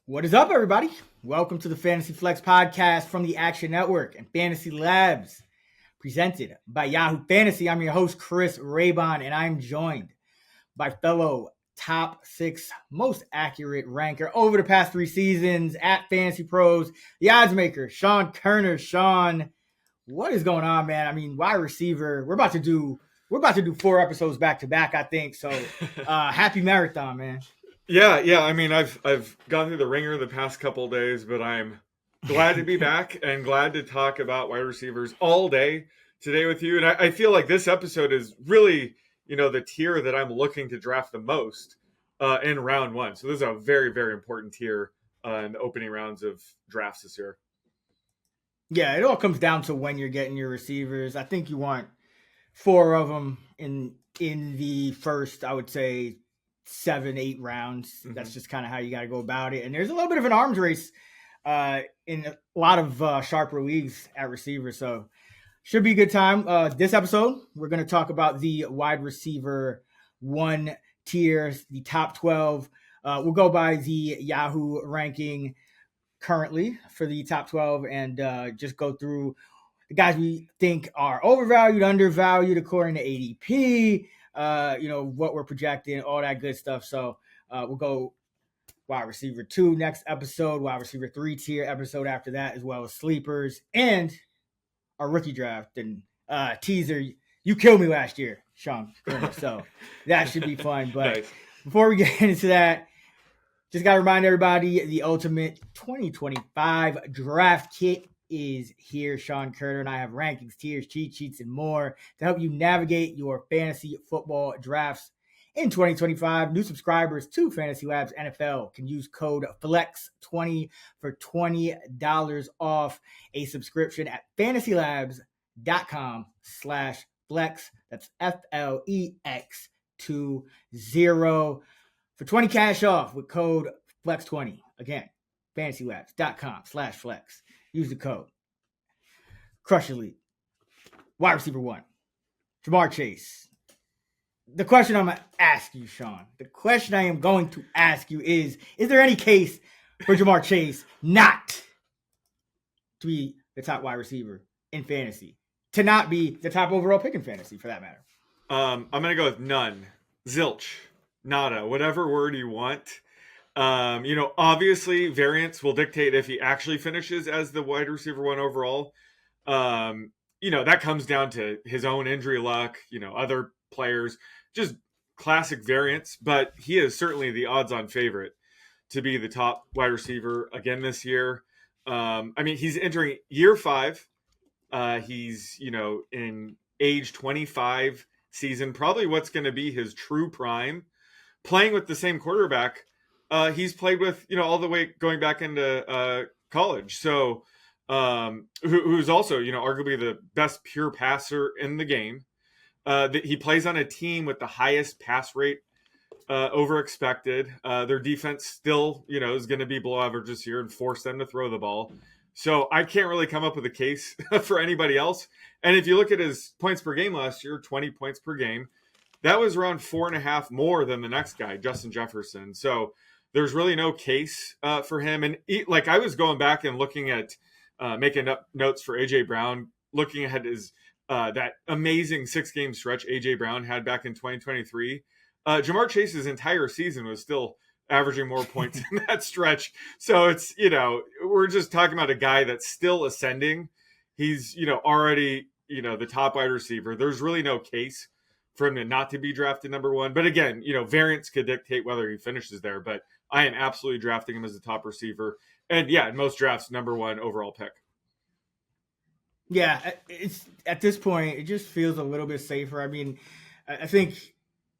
What is up, everybody? Welcome to the Fantasy Flex podcast from the Action Network and Fantasy Labs, presented by Yahoo Fantasy. I'm your host, Chris Raybon, and I'm joined by fellow top 6 most accurate ranker over the past 3 seasons at Fantasy Pros, the odds maker, Sean Koerner. Sean, what is going on, man? I mean, wide receiver. We're about to do 4 episodes back to back, I think. So, happy marathon, man. Yeah. I mean, I've gone through the ringer the past couple of days, but I'm glad to be back and glad to talk about wide receivers all day today with you. And I feel like this episode is really, the tier that I'm looking to draft the most in round 1. So this is a very, very important tier in the opening rounds of drafts this year. Yeah, it all comes down to when you're getting your receivers. I think you want 4 of them in the first, I would say, 7-8 rounds. Mm-hmm. That's just kind of how you got to go about it. And there's a little bit of an arms race in a lot of sharper leagues at receiver. So should be a good time. This episode, we're going to talk about the wide receiver 1 tiers, the top 12. We'll go by the Yahoo ranking currently for the top 12 and just go through the guys we think are overvalued, undervalued according to ADP, what we're projecting, all that good stuff. So we'll go wide receiver 2 next episode, wide receiver 3 tier episode after that, as well as sleepers and our rookie draft and teaser. You killed me last year, Sean. So that should be fun. But nice. Before we get into that, just got to remind everybody, the Ultimate 2025 Draft Kit is here. Sean Koerner and I have rankings, tiers, cheat sheets, and more to help you navigate your fantasy football drafts in 2025. New subscribers to Fantasy Labs NFL can use code FLEX20 for $20 off a subscription at fantasylabs.com/flex. That's FLEX20 for 20 cash off with code FLEX20. Again, fantasylabs.com/flex. Use the code. Crush your league. Wide receiver 1, Ja'Marr Chase. The question I'm going to ask you, Sean, is there any case for Ja'Marr Chase not to be the top wide receiver in fantasy? To not be the top overall pick in fantasy, for that matter? I'm going to go with none. Zilch. Nada. Whatever word you want. Obviously variance will dictate if he actually finishes as the wide receiver 1 overall. That comes down to his own injury luck, other players, just classic variance, but he is certainly the odds-on favorite to be the top wide receiver again this year. He's entering year 5. He's, in age 25 season, probably what's going to be his true prime, playing with the same quarterback he's played with, all the way going back into college. So who's also, arguably the best pure passer in the game. He plays on a team with the highest pass rate over expected. Their defense still, is going to be below average this year and force them to throw the ball. So I can't really come up with a case for anybody else. And if you look at his points per game last year, 20 points per game, that was around 4.5 more than the next guy, Justin Jefferson. So there's really no case for him. And I was going back and looking at making up notes for A.J. Brown, looking at his that amazing 6-game stretch A.J. Brown had back in 2023. Ja'Marr Chase's entire season was still averaging more points in that stretch. So it's, we're just talking about a guy that's still ascending. He's, already, the top wide receiver. There's really no case for him to not to be drafted number 1. But again, variance could dictate whether he finishes there. But I am absolutely drafting him as the top receiver. And yeah, in most drafts, number 1 overall pick. Yeah, it's at this point, it just feels a little bit safer. I mean, I think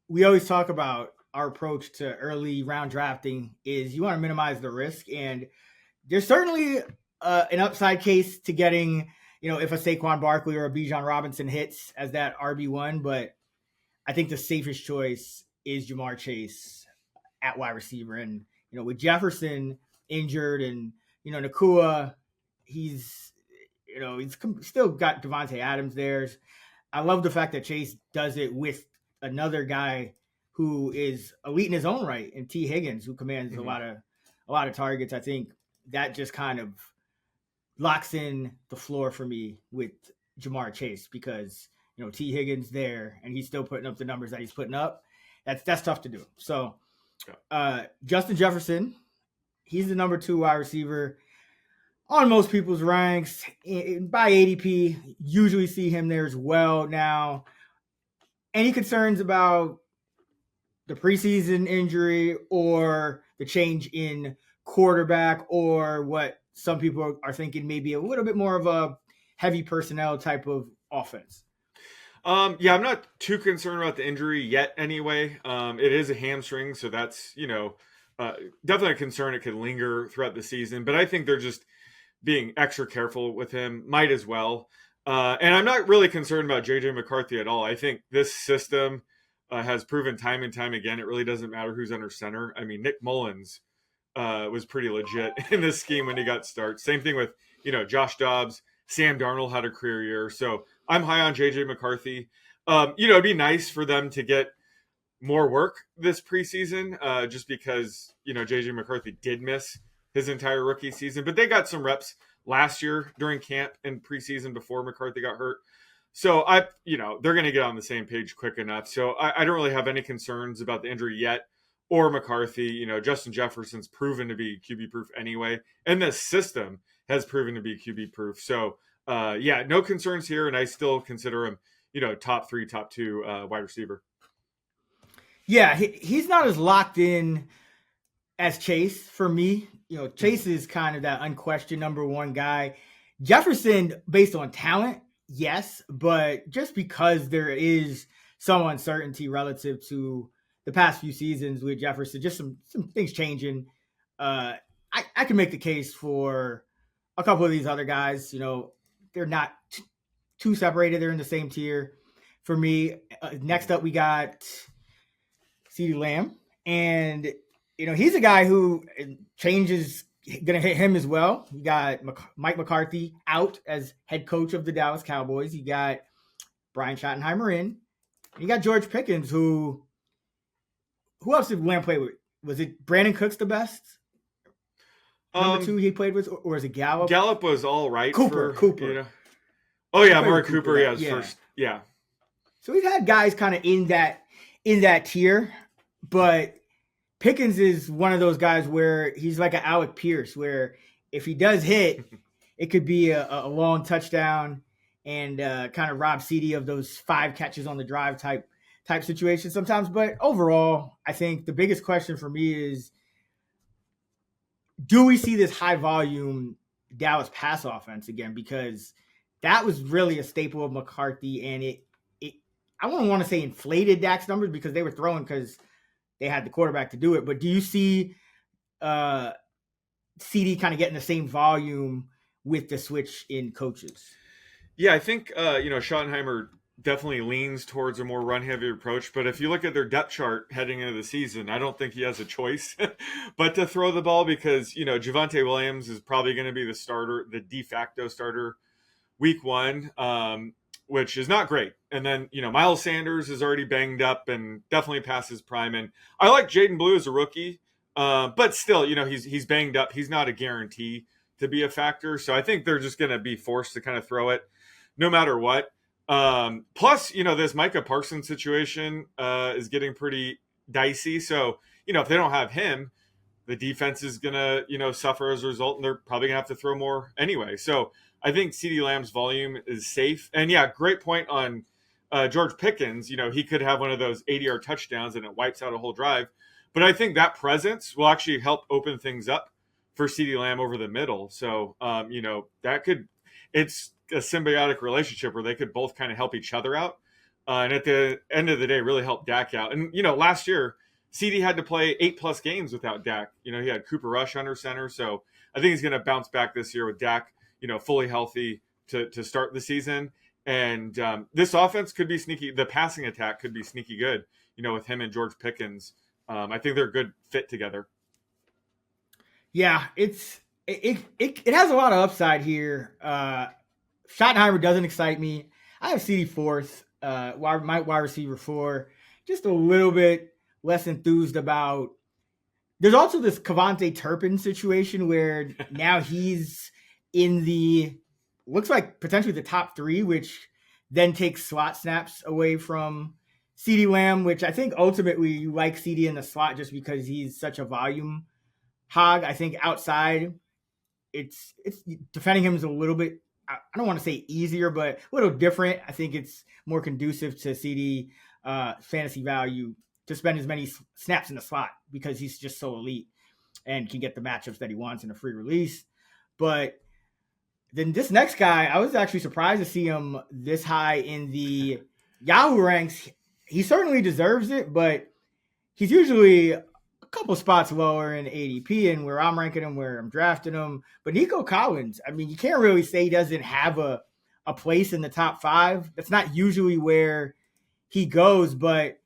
we always talk about our approach to early round drafting is you want to minimize the risk. And there's certainly an upside case to getting, if a Saquon Barkley or a Bijan Robinson hits as that RB1. But I think the safest choice is Ja'Marr Chase at wide receiver. And, with Jefferson injured and, Nacua, he's still got Devontae Adams there. I love the fact that Chase does it with another guy who is elite in his own right, and T. Higgins, who commands a lot a lot of targets, I think that just kind of locks in the floor for me with Jamar Chase because, T. Higgins there and he's still putting up the numbers that he's putting up. That's tough to do. So Justin Jefferson, he's the number 2 wide receiver on most people's ranks by ADP. Usually see him there as well. Now, any concerns about the preseason injury or the change in quarterback or what some people are thinking maybe a little bit more of a heavy personnel type of offense? I'm not too concerned about the injury yet anyway. It is a hamstring, so that's, definitely a concern. It could linger throughout the season, but I think they're just being extra careful with him. Might as well. And I'm not really concerned about JJ McCarthy at all. I think this system has proven time and time again, it really doesn't matter who's under center. I mean, Nick Mullins was pretty legit in this scheme when he got started. Same thing with, Josh Dobbs. Sam Darnold had a career year. So I'm high on JJ McCarthy. It'd be nice for them to get more work this preseason just because, JJ McCarthy did miss his entire rookie season. But they got some reps last year during camp and preseason before McCarthy got hurt. So they're going to get on the same page quick enough. So I don't really have any concerns about the injury yet or McCarthy. Justin Jefferson's proven to be QB proof anyway. And the system has proven to be QB proof. So no concerns here. And I still consider him, top 3, top 2 wide receiver. Yeah. He's not as locked in as Chase for me. Chase is kind of that unquestioned number 1 guy. Jefferson, based on talent, yes, but just because there is some uncertainty relative to the past few seasons with Jefferson, just some things changing. I can make the case for a couple of these other guys. They're not too separated. They're in the same tier for me. Next up, we got CeeDee Lamb. And, he's a guy who change is going to hit him as well. You got Mike McCarthy out as head coach of the Dallas Cowboys. You got Brian Schottenheimer in. You got George Pickens, who else did Lamb play with? Was it Brandon Cooks the best? Number 2 he played with, or is it Gallup? Gallup was all right. Cooper. Oh yeah, Mark Cooper. First. Yeah. So we've had guys kind of in that tier, but Pickens is one of those guys where he's like an Alec Pierce, where if he does hit, it could be a long touchdown and kind of rob CeeDee of those 5 catches on the drive type situation sometimes. But overall, I think the biggest question for me is, do we see this high volume Dallas pass offense again? Because that was really a staple of McCarthy, and it I wouldn't want to say inflated Dak's numbers because they were throwing because they had the quarterback to do it. But do you see CeeDee kind of getting the same volume with the switch in coaches? Yeah, I think Schottenheimer definitely leans towards a more run-heavy approach. But if you look at their depth chart heading into the season, I don't think he has a choice but to throw the ball because, Javonte Williams is probably going to be the starter, the de facto starter week 1, which is not great. And then, Miles Sanders is already banged up and definitely past his prime. And I like Jaden Blue as a rookie, but still, he's banged up. He's not a guarantee to be a factor. So I think they're just going to be forced to kind of throw it no matter what. Plus, this Micah Parsons situation is getting pretty dicey. So, if they don't have him, the defense is going to, suffer as a result, and they're probably going to have to throw more anyway. So I think CeeDee Lamb's volume is safe. And yeah, great point on George Pickens. He could have one of those 80-yard touchdowns and it wipes out a whole drive. But I think that presence will actually help open things up for CeeDee Lamb over the middle. So, it's a symbiotic relationship where they could both kind of help each other out. And at the end of the day, really help Dak out. And, last year, CeeDee had to play 8+ games without Dak. He had Cooper Rush under center. So I think he's going to bounce back this year with Dak, fully healthy to start the season. And this offense could be sneaky. The passing attack could be sneaky good, with him and George Pickens. I think they're a good fit together. Yeah, it has a lot of upside here. Schottenheimer doesn't excite me. I have CeeDee 4th, my wide receiver 4. Just a little bit less enthused about there's also this Kevontae Turpin situation where now he's in the looks like potentially the top 3, which then takes slot snaps away from CeeDee Lamb, which I think ultimately you like CeeDee in the slot just because he's such a volume hog. I think outside, it's defending him is a little bit, I don't want to say easier, but a little different. I think it's more conducive to CeeDee fantasy value to spend as many snaps in the slot because he's just so elite and can get the matchups that he wants in a free release. But then this next guy, I was actually surprised to see him this high in the Yahoo ranks. He certainly deserves it, but he's usually a couple spots lower in ADP and where I'm ranking him, where I'm drafting him. But Nico Collins, I mean, you can't really say he doesn't have a place in the top 5. That's not usually where he goes, but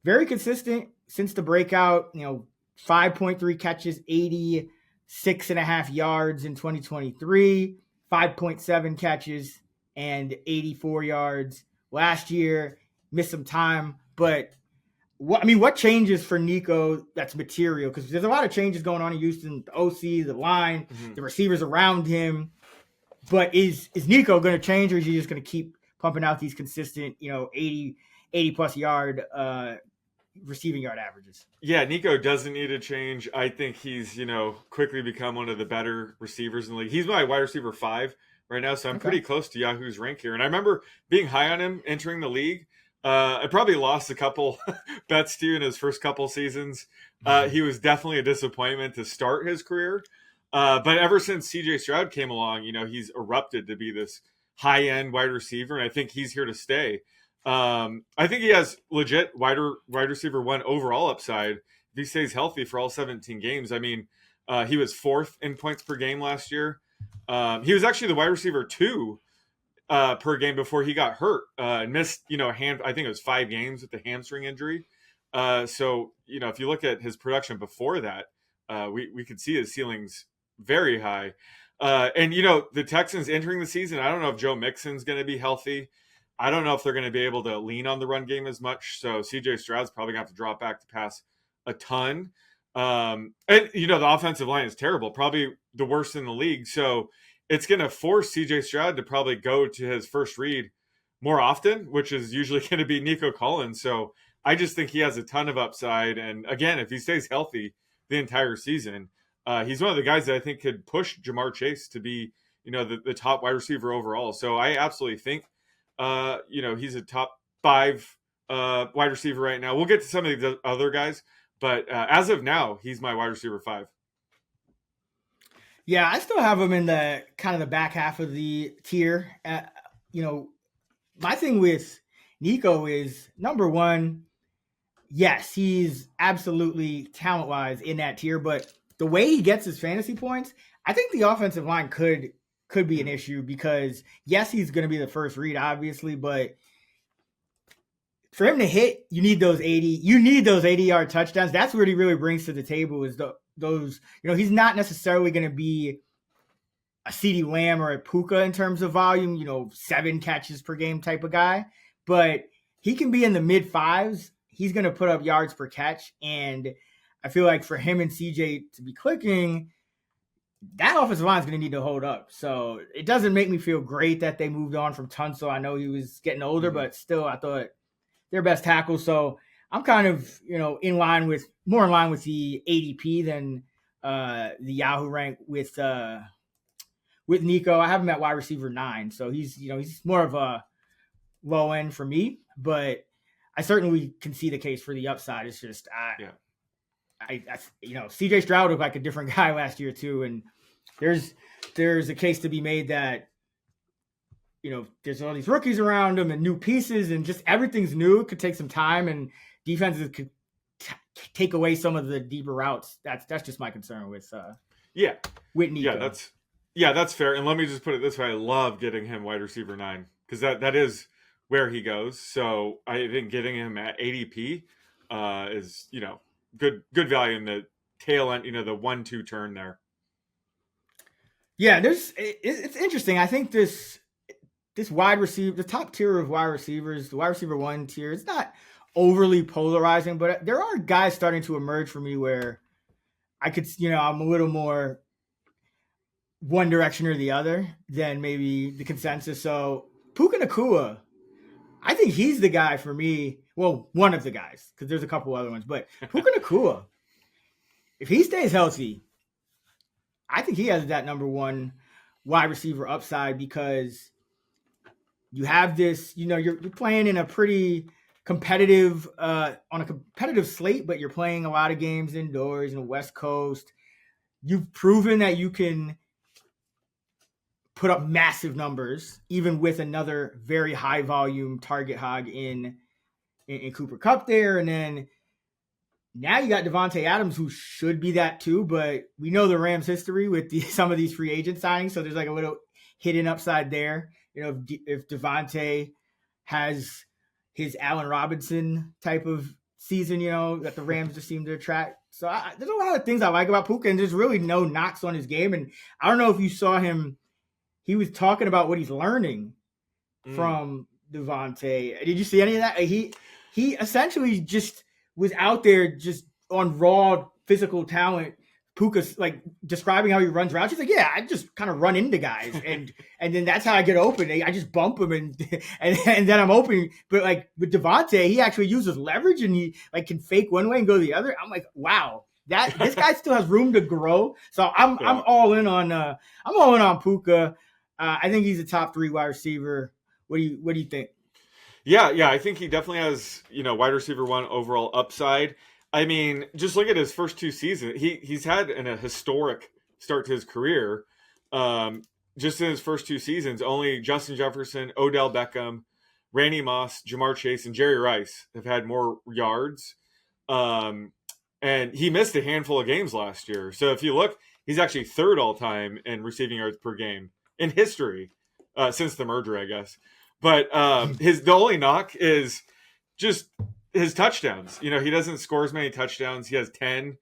very consistent since the breakout, 5.3 catches, 86.5 yards in 2023, 5.7 catches and 84 yards last year. Missed some time, but what changes for Nico that's material? Because there's a lot of changes going on in Houston, the OC, the line, the receivers around him. But is Nico going to change, or is he just going to keep pumping out these consistent, 80 plus yard receiving yard averages? Yeah, Nico doesn't need to change. I think he's, quickly become one of the better receivers in the league. He's my wide receiver 5 right now, so I'm pretty close to Yahoo's rank here. And I remember being high on him entering the league. I probably lost a couple bets to you in his first couple seasons. He was definitely a disappointment to start his career. But ever since CJ Stroud came along, he's erupted to be this high-end wide receiver, and I think he's here to stay. I think he has legit wide receiver 1 overall upside if he stays healthy for all 17 games. I mean, he was 4th in points per game last year. He was actually the wide receiver 2 per game before he got hurt and missed, I think it was 5 games with the hamstring injury. So, if you look at his production before that, we could see his ceilings very high. And, the Texans entering the season, I don't know if Joe Mixon's going to be healthy. I don't know if they're going to be able to lean on the run game as much. So CJ Stroud's probably going to have to drop back to pass a ton. And, the offensive line is terrible, probably the worst in the league. So it's going to force CJ Stroud to probably go to his first read more often, which is usually going to be Nico Collins. So I just think he has a ton of upside. And again, if he stays healthy the entire season, he's one of the guys that I think could push Jamar Chase to be, the top wide receiver overall. So I absolutely think, he's a top 5 wide receiver right now. We'll get to some of the other guys, but as of now, he's my wide receiver 5. Yeah, I still have him in the kind of the back half of the tier. My thing with Nico is, number 1, yes, he's absolutely talent-wise in that tier, but the way he gets his fantasy points, I think the offensive line could be an issue because, yes, he's going to be the first read, obviously, but for him to hit, you need those 80-yard touchdowns. That's what he really brings to the table is those, he's not necessarily going to be a CeeDee Lamb or a Puka in terms of volume, 7 catches per game type of guy, but he can be in the mid 5s. He's going to put up yards per catch. And I feel like for him and CJ to be clicking, that offensive line is going to need to hold up. So it doesn't make me feel great that they moved on from Tunsil. I know he was getting older, but still I thought their best tackle. So I'm kind of, more in line with the ADP than the Yahoo rank with Nico. I have him at wide receiver 9. So he's more of a low end for me, but I certainly can see the case for the upside. It's just, CJ Stroud looked like a different guy last year too. And there's a case to be made that, there's all these rookies around him and new pieces and just everything's new. It could take some time and defenses could take away some of the deeper routes. That's just my concern with Nico. Yeah, that's fair. And let me just put it this way. I love getting him wide receiver 9 because that is where he goes. So I think getting him at ADP is, good value in the tail end, the 1-2 turn there. Yeah, it's interesting. I think this wide receiver, the top tier of wide receivers, the wide receiver 1 tier, it's not overly polarizing, but there are guys starting to emerge for me where I could, I'm a little more one direction or the other than maybe the consensus. So Puka Nacua, I think he's the guy for me. Well, one of the guys, because there's a couple other ones, but Puka Nacua, if he stays healthy, I think he has that number one wide receiver upside, because you have this, you're playing in a pretty competitive, on a competitive slate, but you're playing a lot of games indoors in the West Coast. You've proven that you can put up massive numbers, even with another very high volume target hog in Cooper Kupp there. And then now you got Devontae Adams, who should be that too, but we know the Rams' history with some of these free agent signings, so there's like a little hidden upside there. If Devontae has his Allen Robinson type of season, that the Rams just seem to attract. So there's a lot of things I like about Puka, and there's really no knocks on his game. And I don't know if you saw him. He was talking about what he's learning from Devontae. Did you see any of that? He essentially just was out there just on raw physical talent. Puka's like describing how he runs routes. He's like, yeah, I just kind of run into guys, and then that's how I get open. I just bump him, and then I'm open. But like with Devontae, he actually uses leverage, and he like can fake one way and go the other. I'm like, wow, this guy still has room to grow. So I'm all in on Puka. I think he's a top 3 wide receiver. What do you think? Yeah, I think he definitely has, wide receiver 1 overall upside. I mean, just look at his first 2 seasons. He's had a historic start to his career. Just in his first 2 seasons, only Justin Jefferson, Odell Beckham, Randy Moss, Jamar Chase, and Jerry Rice have had more yards. And he missed a handful of games last year. So if you look, he's actually 3rd all time in receiving yards per game in history since the merger, I guess. But the only knock is just his touchdowns. He doesn't score as many touchdowns. He has 10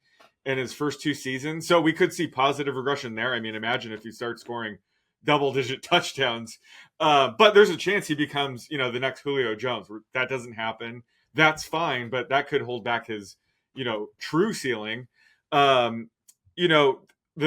in his first 2 seasons. So we could see positive regression there. I mean, imagine if you start scoring double-digit touchdowns. But there's a chance he becomes, the next Julio Jones. That doesn't happen. That's fine, but that could hold back his, true ceiling. The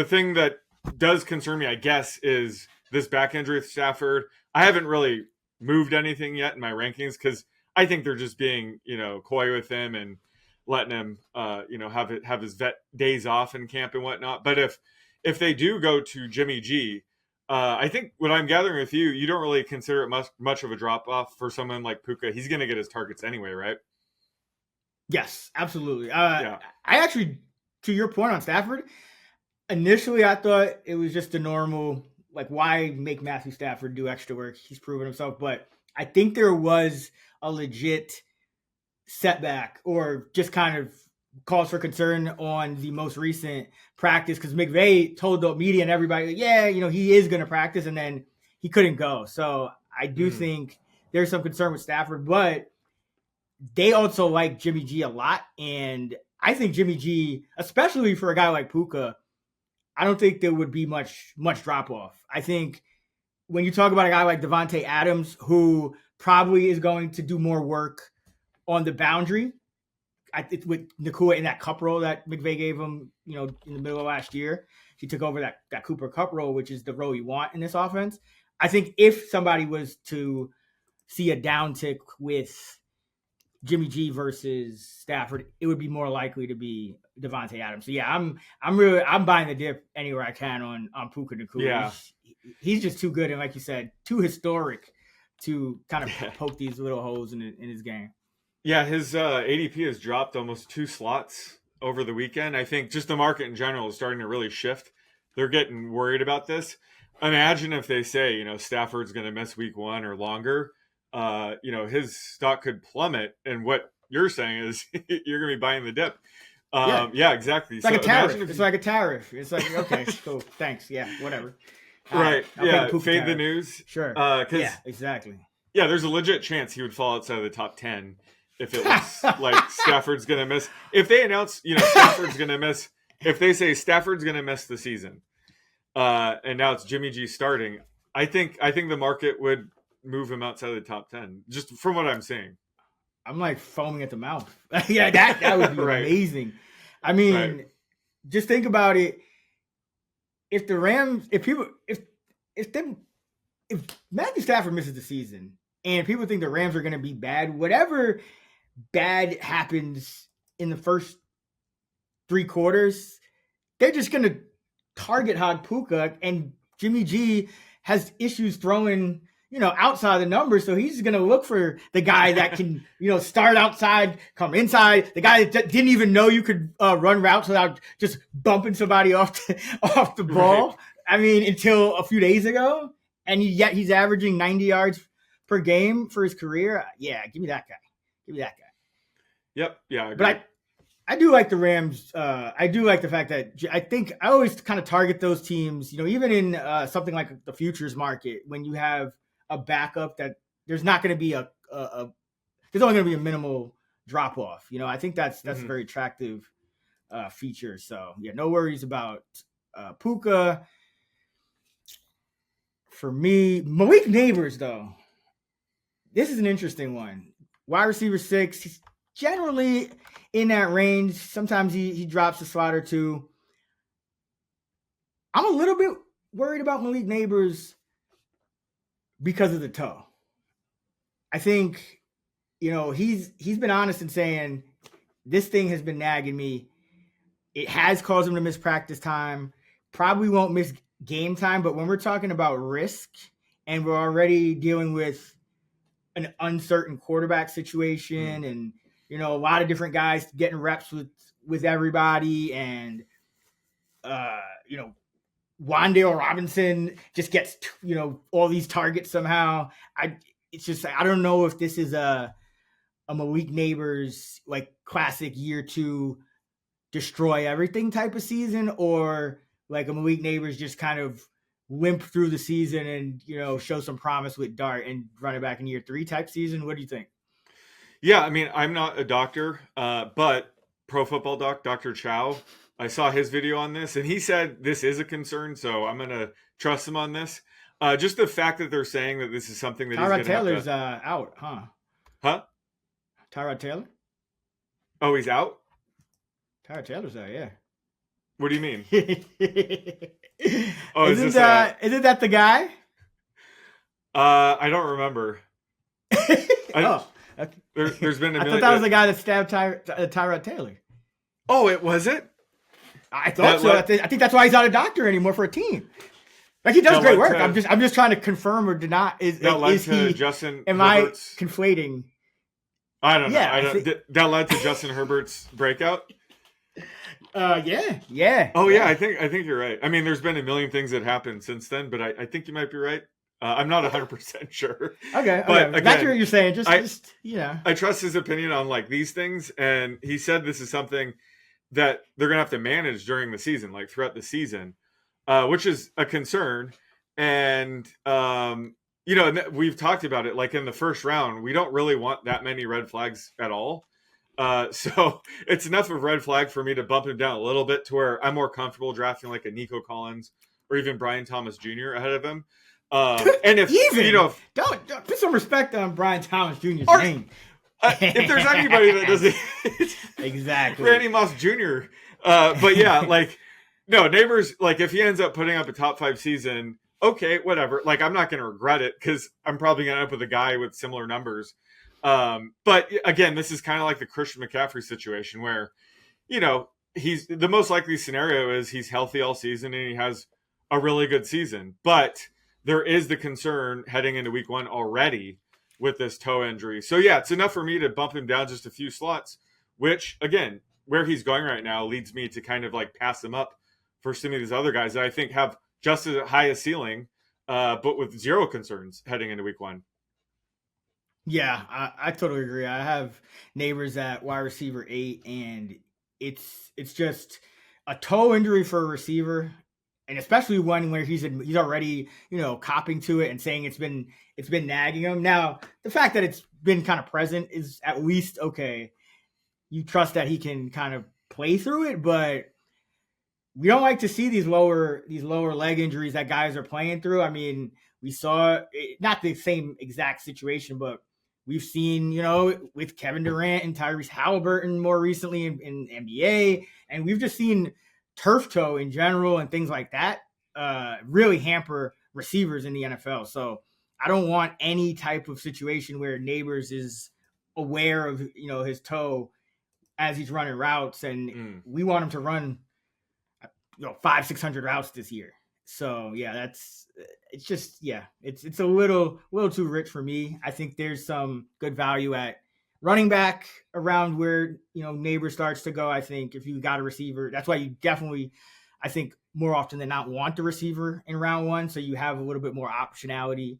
thing that does concern me, I guess, is this back injury with Stafford. I haven't really moved anything yet in my rankings because I think they're just being, coy with him and letting him, have his vet days off in camp and whatnot. But if they do go to Jimmy G, I think what I'm gathering with you don't really consider it much of a drop off for someone like Puka. He's going to get his targets anyway, right? Yes, absolutely. Yeah. I actually, to your point on Stafford, initially I thought it was just the normal, like, why make Matthew Stafford do extra work? He's proven himself. But I think there was a legit setback or just kind of cause for concern on the most recent practice, because McVay told the media and everybody, he is going to practice, and then he couldn't go. So I do think there's some concern with Stafford, but they also like Jimmy G a lot. And I think Jimmy G, especially for a guy like Puka, I don't think there would be much drop off. I think when you talk about a guy like Devontae Adams, who probably is going to do more work on the boundary, with Nacua in that Kupp role that McVay gave him, in the middle of last year, he took over that Cooper Kupp role, which is the role you want in this offense. I think if somebody was to see a downtick with Jimmy G versus Stafford, it would be more likely to be Devontae Adams. So yeah, I'm buying the dip anywhere I can on Puka Nacua. Yeah. He's just too good, and like you said, too historic to kind of poke these little holes in his game. Yeah, his ADP has dropped almost 2 slots over the weekend. I think just the market in general is starting to really shift. They're getting worried about this. Imagine if they say, Stafford's going to miss week 1 or longer. His stock could plummet. And what you're saying is you're going to be buying the dip. Yeah, exactly. It's like a tariff. It's like a tariff. It's like, okay, cool. Thanks. Yeah, whatever. Right. Fade the news. Sure. Yeah, exactly. Yeah, there's a legit chance he would fall outside of the top 10 if it looks like Stafford's going to miss. If they announce, Stafford's going to miss, if they say Stafford's going to miss the season, and now it's Jimmy G starting, I think the market would move him outside of the top 10, just from what I'm seeing. I'm like foaming at the mouth. Yeah, that would be right. amazing. I mean, just think about it. If the Rams, if Matthew Stafford misses the season and people think the Rams are going to be bad, whatever bad happens in the first 3 quarters, they're just going to target hog Puka, and Jimmy G has issues throwing, outside the numbers. So he's going to look for the guy that can, start outside, come inside, the guy that didn't even know you could run routes without just bumping somebody off the ball. Right. I mean, until a few days ago. And yet he's averaging 90 yards per game for his career. Yeah, give me that guy. Yep. Yeah. I agree. But I do like the Rams. I do like the fact that I think I always kind of target those teams, even in something like the futures market, when you have a backup that there's not going to be there's only going to be a minimal drop off. I think that's a very attractive feature. So yeah, no worries about Puka. For me, Malik Nabers, though, this is an interesting one. Wide receiver 6, he's generally in that range. Sometimes he drops a slot or two. I'm a little bit worried about Malik Nabers because of the toe. I think, he's been honest in saying this thing has been nagging me. It has caused him to miss practice time. Probably won't miss game time, but when we're talking about risk and we're already dealing with an uncertain quarterback situation and, a lot of different guys getting reps with everybody, and, Wan'Dale Robinson just gets, all these targets somehow. I don't know if this is a Malik Nabers, like, classic year 2 destroy everything type of season, or like a Malik Nabers just kind of limp through the season and, show some promise with Dart and run it back in year 3 type season. What do you think? Yeah, I mean, I'm not a doctor, but Pro Football Doc, Dr. Chow, I saw his video on this, and he said this is a concern, so I'm going to trust him on this. Just the fact that they're saying that this is something that Tyrod Taylor's out, huh? Huh? Tyrod Taylor? Oh, he's out? Tyrod Taylor's out, yeah. What do you mean? Isn't that the guy? I don't remember. Okay. There's been a million. I thought that was the guy that stabbed Tyrod Taylor. Oh, was it? I thought so. I think that's why he's not a doctor anymore for a team. Like, he does great work. I'm just trying to confirm or deny. Justin am Herbert's, I conflating? I don't know. That led to Justin Herbert's breakout. Yeah. Oh yeah, I think you're right. I mean, there's been a million things that happened since then, but I think you might be right. I'm not 100% sure. Okay. But again, that's what you're saying. I trust his opinion on like these things, and he said this is something that they're gonna have to manage during the season, like throughout the season, which is a concern. And we've talked about it. Like in the first round, we don't really want that many red flags at all. So it's enough of a red flag for me to bump him down a little bit to where I'm more comfortable drafting like a Nico Collins or even Brian Thomas Jr. ahead of him. And if don't put some respect on Brian Thomas Jr.'s name. If there's anybody that doesn't, exactly Randy Moss Jr. But yeah, Nabers, like if he ends up putting up a top 5 season, okay, whatever. Like I'm not going to regret it because I'm probably going to end up with a guy with similar numbers. But again, this is kind of like the Christian McCaffrey situation where, he's the most likely scenario is he's healthy all season and he has a really good season. But there is the concern heading into week 1 already with this toe injury. So yeah, it's enough for me to bump him down just a few slots, which again, where he's going right now leads me to kind of like pass him up for some of these other guys that I think have just as high a ceiling, but with zero concerns heading into week 1. Yeah, I totally agree. I have Nabers at wide receiver 8, and it's just a toe injury for a receiver, and especially one where he's already copping to it and saying it's been nagging him. Now the fact that it's been kind of present is at least okay. You trust that he can kind of play through it, but we don't like to see these lower leg injuries that guys are playing through. I mean, we saw not the same exact situation, but we've seen, with Kevin Durant and Tyrese Halliburton more recently in NBA, and we've just seen turf toe in general and things like that really hamper receivers in the NFL. So I don't want any type of situation where Nabers is aware of, his toe as he's running routes, and we want him to run 500-600 routes this year. So yeah, it's a little too rich for me. I think there's some good value at running back around where Nabers starts to go. I think if you got a receiver, that's why you definitely, I think, more often than not want the receiver in round one, so you have a little bit more optionality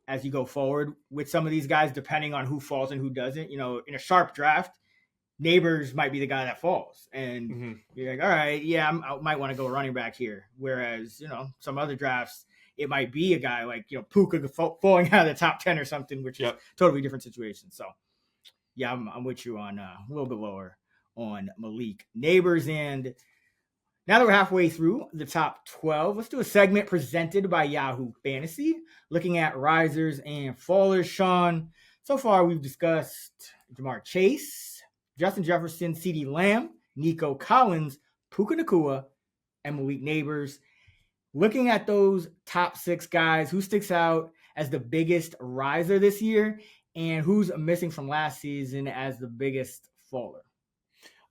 as you go forward with some of these guys, depending on who falls and who doesn't. In a sharp draft, Nabers might be the guy that falls, and you're like, all right, yeah, I might want to go running back here. Whereas, some other drafts, it might be a guy like, Puka falling out of the top 10 or something, which is totally different situation. So yeah, I'm with you on a little bit lower on Malik Nabers. And now that we're halfway through the top 12, let's do a segment presented by Yahoo Fantasy, looking at risers and fallers. Sean, so far we've discussed Jamar Chase, Justin Jefferson, CeeDee Lamb, Nico Collins, Puka Nacua, and Malik Nabers. Looking at those top 6 guys, who sticks out as the biggest riser this year, and who's missing from last season as the biggest faller?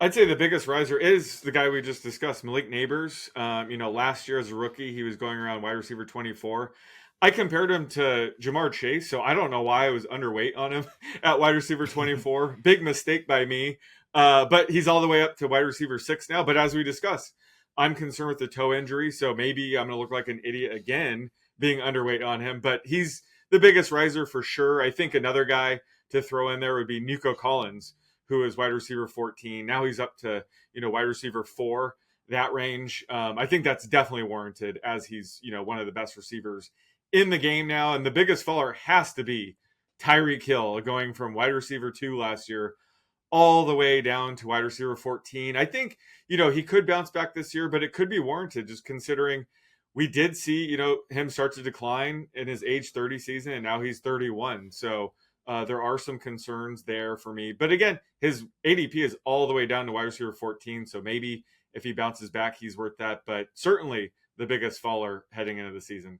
I'd say the biggest riser is the guy we just discussed, Malik Nabers. Last year as a rookie, he was going around wide receiver 24. I compared him to Jamar Chase, so I don't know why I was underweight on him at wide receiver 24. Big mistake by me. But he's all the way up to wide receiver 6 now. But as we discussed, I'm concerned with the toe injury, so maybe I'm going to look like an idiot again being underweight on him. But he's the biggest riser for sure. I think another guy to throw in there would be Nico Collins, who is wide receiver 14. Now he's up to, wide receiver 4, that range. I think that's definitely warranted as he's, one of the best receivers in the game now. And the biggest faller has to be Tyreek Hill, going from wide receiver 2 last year all the way down to wide receiver 14. I think, he could bounce back this year, but it could be warranted just considering we did see, him start to decline in his age 30 season, and now he's 31. So there are some concerns there for me. But again, his ADP is all the way down to wide receiver 14. So maybe if he bounces back, he's worth that. But certainly the biggest faller heading into the season.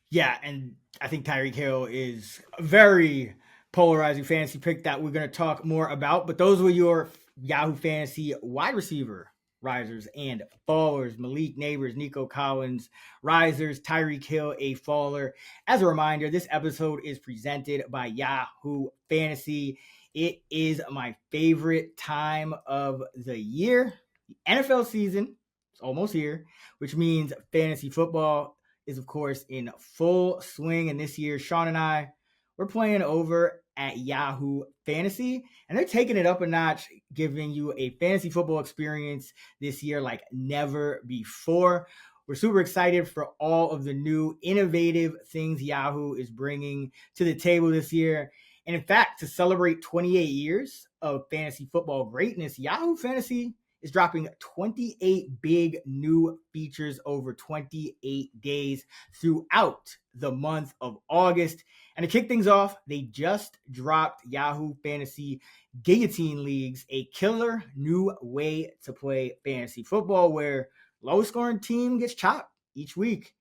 Yeah, and I think Tyreek Hill is a very polarizing fantasy pick that we're going to talk more about. But those were your Yahoo Fantasy wide receiver risers and fallers. Malik Nabers, Nico Collins, risers, Tyreek Hill, a faller. As a reminder, this episode is presented by Yahoo Fantasy. It is my favorite time of the year. The NFL season is almost here, which means fantasy football is, of course, in full swing. And this year, Sean and I, we're playing over at Yahoo Fantasy, and they're taking it up a notch, giving you a fantasy football experience this year like never before. We're super excited for all of the new innovative things Yahoo is bringing to the table this year. And in fact, to celebrate 28 years of fantasy football greatness, Yahoo Fantasy is dropping 28 big new features over 28 days throughout the month of August. And to kick things off, they just dropped Yahoo Fantasy Guillotine Leagues, a killer new way to play fantasy football where lowest scoring team gets chopped each week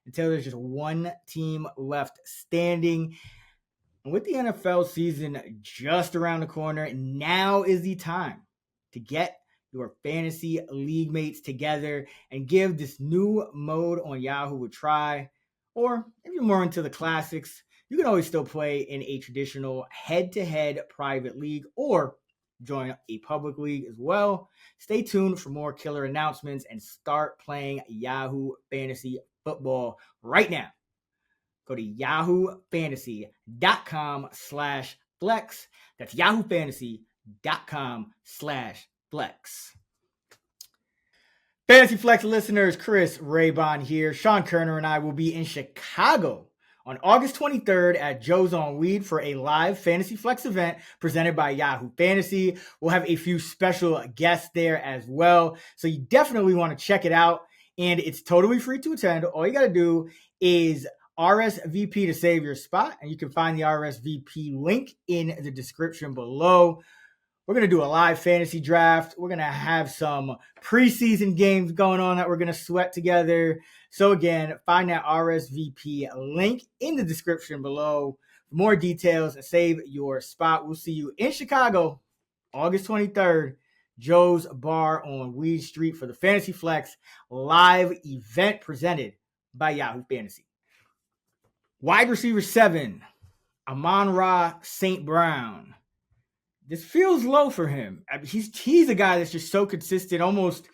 until there's just one team left standing. And with the NFL season just around the corner, now is the time to get your fantasy league mates together and give this new mode on Yahoo a try. Or if you're more into the classics, you can always still play in a traditional head-to-head private league or join a public league as well. Stay tuned for more killer announcements and start playing Yahoo Fantasy Football right now. Go to yahoofantasy.com/flex. That's yahoofantasy.com/flex. Fantasy Flex listeners, Chris Raybon here. Sean Koerner and I will be in Chicago on August 23rd at Joe's on Weed for a live Fantasy Flex event presented by Yahoo Fantasy. We'll have a few special guests there as well, so you definitely want to check it out, and it's totally free to attend. All you got to do is RSVP to save your spot, and you can find the RSVP link in the description below. We're going to do a live fantasy draft. We're going to have some preseason games going on that we're going to sweat together. So again, find that RSVP link in the description below for more details and save your spot. We'll see you in Chicago, August 23rd, Joe's Bar on Weed Street for the Fantasy Flex live event presented by Yahoo Fantasy. Wide receiver 7, Amon-Ra St. Brown. This feels low for him. I mean, he's a guy that's just so consistent. Almost,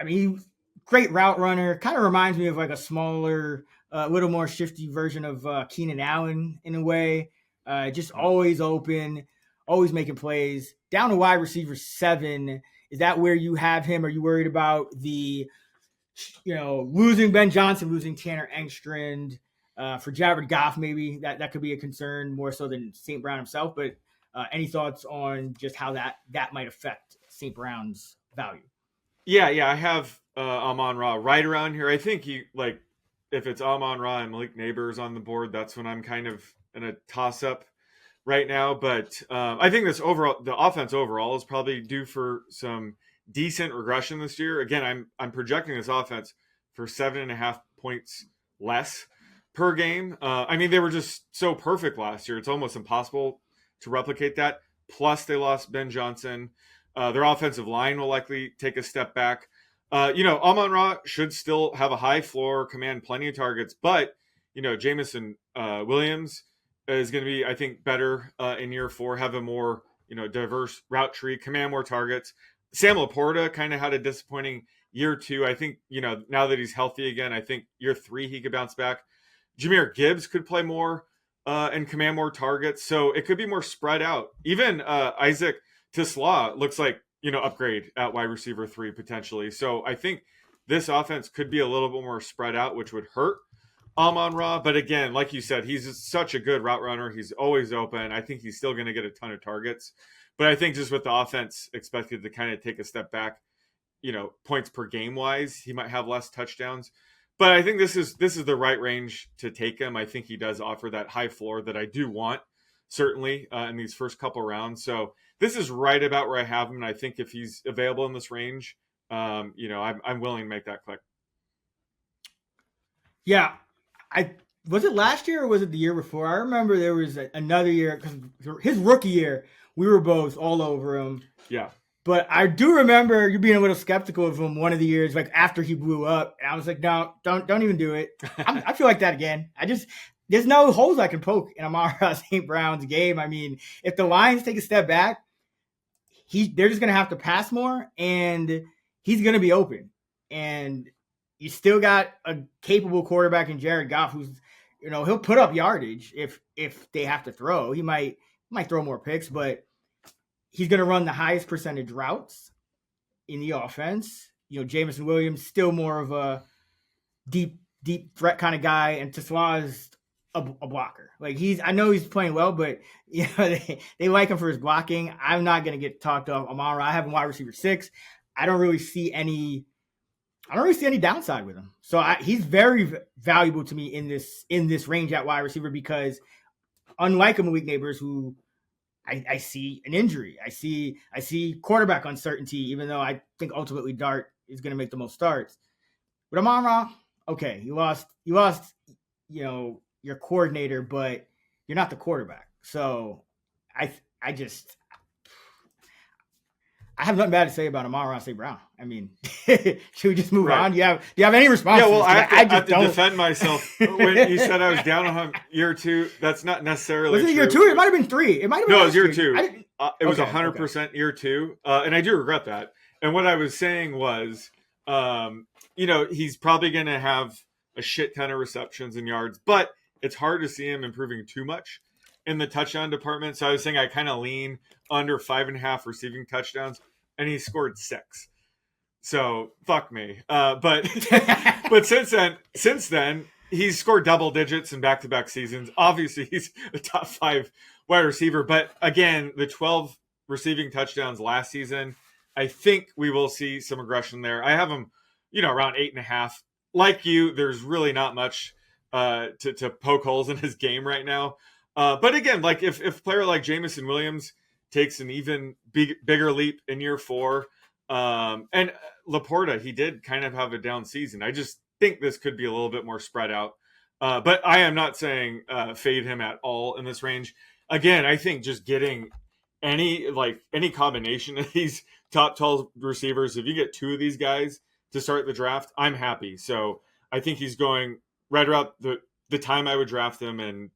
I mean, great route runner. Kind of reminds me of like a smaller, little more shifty version of Keenan Allen in a way. Just always open, always making plays. Down to wide receiver 7. Is that where you have him? Are you worried about losing Ben Johnson, losing Tanner Engstrand? For Jared Goff, maybe that could be a concern more so than St. Brown himself. But any thoughts on just how that might affect St. Brown's value? Yeah, I have Amon-Ra right around here. I think if it's Amon-Ra and Malik Nabers on the board, that's when I'm kind of in a toss-up right now. But I think the offense overall is probably due for some decent regression this year. Again, I'm projecting this offense for 7.5 points less per game. I mean, they were just so perfect last year. It's almost impossible to replicate that. Plus, they lost Ben Johnson. Their offensive line will likely take a step back. Amon-Ra should still have a high floor, command plenty of targets, but Jameson Williams is going to be, I think, better in year 4, have a more diverse route tree, command more targets. Sam Laporta kind of had a disappointing year 2. I think now that he's healthy again, I think year 3 he could bounce back. Jahmyr Gibbs could play more and command more targets, so it could be more spread out. Even Isaac Tisla looks like upgrade at wide receiver 3 potentially. So I think this offense could be a little bit more spread out, which would hurt Amon-Ra. But again, like you said, he's such a good route runner. He's always open. I think he's still going to get a ton of targets. But I think just with the offense expected to kind of take a step back, points per game wise, he might have less touchdowns. But I think this is the right range to take him. I think he does offer that high floor that I do want, certainly, in these first couple rounds. So this is right about where I have him. And I think if he's available in this range, I'm willing to make that click. Yeah. Was it last year or was it the year before? I remember there was another year, because his rookie year, we were both all over him. Yeah. But I do remember you being a little skeptical of him one of the years, like after he blew up. And I was like, no, don't even do it. I feel like that again. There's no holes I can poke in Amon-Ra St. Brown's game. I mean, if the Lions take a step back, they're just going to have to pass more, and he's going to be open. And you still got a capable quarterback in Jared Goff who's, he'll put up yardage if they have to throw. He might throw more picks, but he's going to run the highest percentage routes in the offense. Jameson Williams still more of a deep threat kind of guy, and Tisla is a blocker. Like I know he's playing well, but they like him for his blocking. I'm not going to get talked off Amon-Ra. I have him wide receiver 6. I don't really see any downside with him. So he's very valuable to me in this range at wide receiver, because unlike a Malik Nabers, who I see an injury, I see quarterback uncertainty, even though I think ultimately Dart is going to make the most starts. But Amon-Ra, okay, you lost your coordinator, but you're not the quarterback. So I have nothing bad to say about Amon-Ra St. Brown. I mean, should we just move on? Do you have any response? Yeah, well, I have to defend myself. When you said I was down on year 2, that's not necessarily Was it true. year 2? It might have been 3. It might have been. No, it was year 2. It was Okay, 100% year 2, and I do regret that. And what I was saying was, he's probably going to have a shit ton of receptions and yards, but it's hard to see him improving too much in the touchdown department. So I was saying I kind of lean under 5.5 receiving touchdowns, and he scored 6. So fuck me. But since then he's scored double digits in back-to-back seasons. Obviously he's a top 5 wide receiver, but again, the 12 receiving touchdowns last season, I think we will see some regression there. I have him, around 8.5. Like you, there's really not much to poke holes in his game right now. But again, like if a player like Jameson Williams takes an even bigger leap in year 4. And Laporta, he did kind of have a down season. I just think this could be a little bit more spread out. But I am not saying fade him at all in this range. Again, I think just getting any combination of these top 12 receivers, if you get 2 of these guys to start the draft, I'm happy. So I think he's going right around the time I would draft him. And,